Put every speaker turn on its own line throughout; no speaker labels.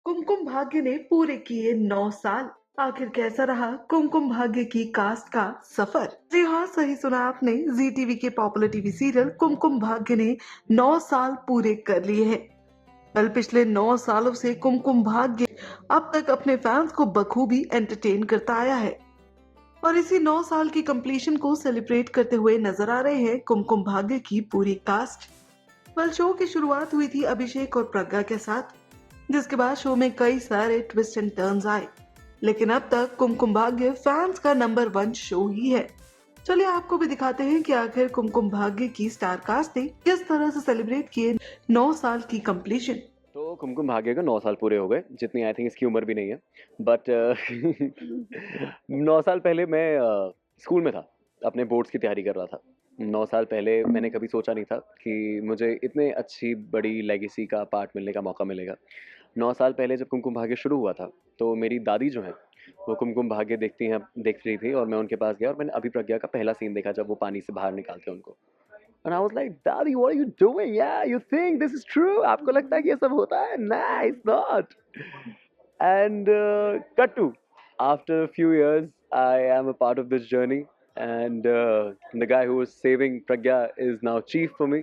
कुमकुम भाग्य ने पूरे किए 9 साल। आखिर कैसा रहा कुमकुम भाग्य की कास्ट का सफर? जी हाँ, सही सुना आपने। जी टीवी के popular TV serial Kumkum Bhagya ने 9 साल पूरे कर लिए हैं। कल पिछले 9 सालों से कुमकुम भाग्य अब तक अपने फैंस को बखूबी एंटरटेन करता आया है और इसी 9 साल की कंप्लीशन को सेलिब्रेट करते हुए नजर आ रहे हैं कुमकुम भाग्य की पूरी कास्ट। कल शो की शुरुआत हुई थी अभिषेक और प्रज्ञा के साथ, जिसके बाद शो में कई सारे ट्विस्ट एंड टर्न्स आए, लेकिन अब तक कुमकुम भाग्य फैंस का नंबर 1 शो ही है। चलिए आपको भी दिखाते हैं कि आखिर कुमकुम भाग्य की स्टार कास्ट ने किस तरह से सेलिब्रेट किए 9 साल की कंप्लीशन।
तो कुमकुम भाग्य को 9 साल पूरे हो गए, जितनी आई थिंक इसकी उम्र भी नहीं है। बट 9 साल पहले मैं स्कूल में था, अपने बोर्ड्स की तैयारी कर रहा था। 9 साल पहले मैंने कभी सोचा नहीं था कि मुझे इतने अच्छी बड़ी लेगेसी का पार्ट मिलने का मौका मिलेगा। 9 साल पहले जब कुमकुम भाग्य शुरू हुआ था, तो मेरी दादी जो है वो कुमकुम भाग्य देख रही थी और मैं उनके पास गया और मैंने अभी प्रज्ञा का पहला सीन देखा जब वो पानी से बाहर निकालते हैं उनको। And I was like, Daddy, what are you doing? Yeah, you think this is true? आपको लगता है कि ये सब होता है? Nah, it's not. And cut to, after a few years, I am a part of this journey. And the guy who was saving Pragya is now chief for me.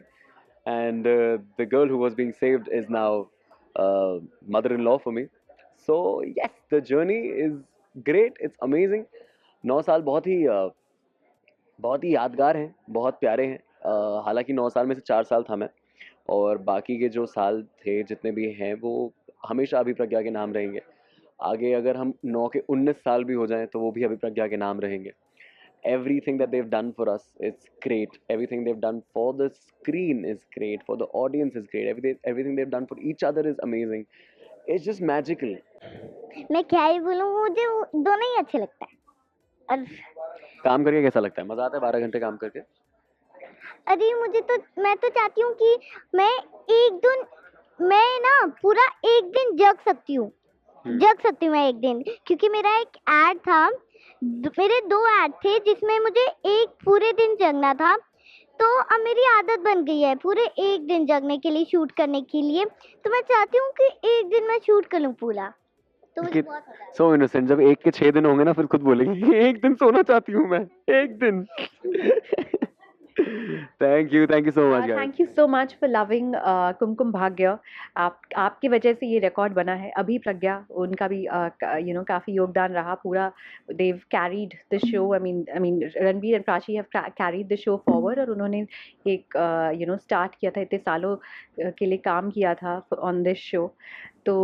And the girl who was being saved is now mother-in-law for me. So yes, the journey is great. It's amazing. 9 साल बहुत ही यादगार हैं, बहुत प्यारे हैं। हालांकि 9 साल में से 4 साल था मैं, और बाकी के जो साल थे जितने भी हैं वो हमेशा अभिप्रज्ञा के नाम रहेंगे। आगे अगर हम 9 के 19 साल भी हो जाएं तो वो भी अभिप्रज्ञा के नाम रहेंगे। Everything that they've done for us, it's great. Everything they've done for the screen is great. For the audience is great. Everything they've done for each other is amazing. It's just magical.
मैं क्या ही बोलूं, मुझे वो दोनों ही अच्छे लगता है। और
काम करके कैसा लगता है? मजा आता है 12 घंटे काम करके?
अरे मैं तो चाहती हूँ कि मैं ना पूरा एक दिन जग सकती हूँ मैं एक दिन, क्योंकि मेरा एक ऐड था, मेरे 2 ऐड थे जिसमें मुझे एक पूरे दिन जगना था। तो अब मेरी आदत बन गई है पूरे एक दिन जगने के लिए, शूट करने के लिए। तो मैं चाहती हूँ कि एक दिन मैं शूट कर लूँ पूरा। तो मुझे बहुत मजा आएगा।
सो इनोसेंट, जब 1 के 6 दिन होंगे ना फिर खुद बोलेगी कि एक दिन सोना चाहती हूँ मैं, एक दिन। Thank you so much guys.
Thank you so much for loving Kumkum Bhagya. आपकी वजह से ये रिकॉर्ड बना है। अभी प्रज्ञा, उनका भी काफ़ी योगदान रहा पूरा। Dev carried the show, I mean Ranbir and Prachi have carried the show forward, और उन्होंने एक स्टार्ट किया था, इतने सालों के लिए काम किया था ऑन दिस शो। तो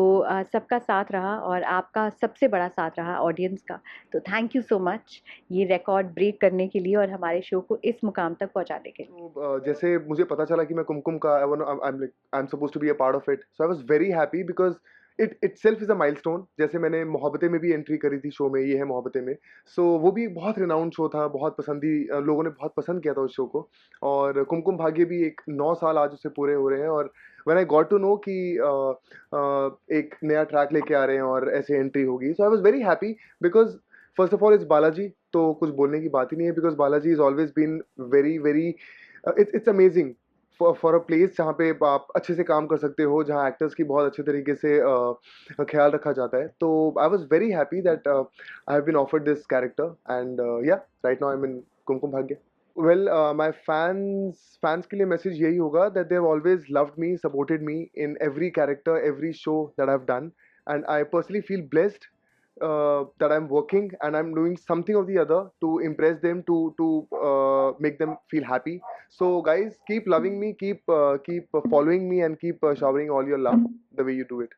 सबका साथ रहा और आपका सबसे बड़ा साथ रहा ऑडियंस का। तो थैंक यू सो मच ये रिकॉर्ड ब्रेक करने के लिए और हमारे शो को इस मुकाम तक पहुंचाने के लिए।
तो जैसे मुझे पता चला कि मैं कुमकुम का I am suppose to be a part of it, so I was very happy because it itself is a milestone. जैसे मैंने मोहब्बतें में भी एंट्री करी थी शो में, ये है मोहब्बतें में। सो वो भी बहुत रिनाउंड शो था, बहुत लोगों ने बहुत पसंद किया था उस शो को। और कुमकुम भाग्य भी 9 साल आज उससे पूरे हो रहे हैं। और when I got to know कि एक नया ट्रैक लेके आ रहे हैं और ऐसे एंट्री होगी, so I was very happy because first of all it's Balaji, तो कुछ बोलने की बात ही नहीं है because Balaji is always been very very it's amazing for a place जहाँ पे आप अच्छे से काम कर सकते हो, जहाँ एक्टर्स की बहुत अच्छे तरीके से ख्याल रखा जाता है। तो I was very happy that I have been offered this character and yeah right now I am in Kumkum Bhagya. Well my fans के लिए मैसेज यही होगा that they have always loved me, supported me in every character, every show that I have done, and I personally feel blessed that I'm working and I'm doing something or the other to impress them, to make them feel happy. So guys, keep loving me, keep following me, and keep showering all your love the way you do it.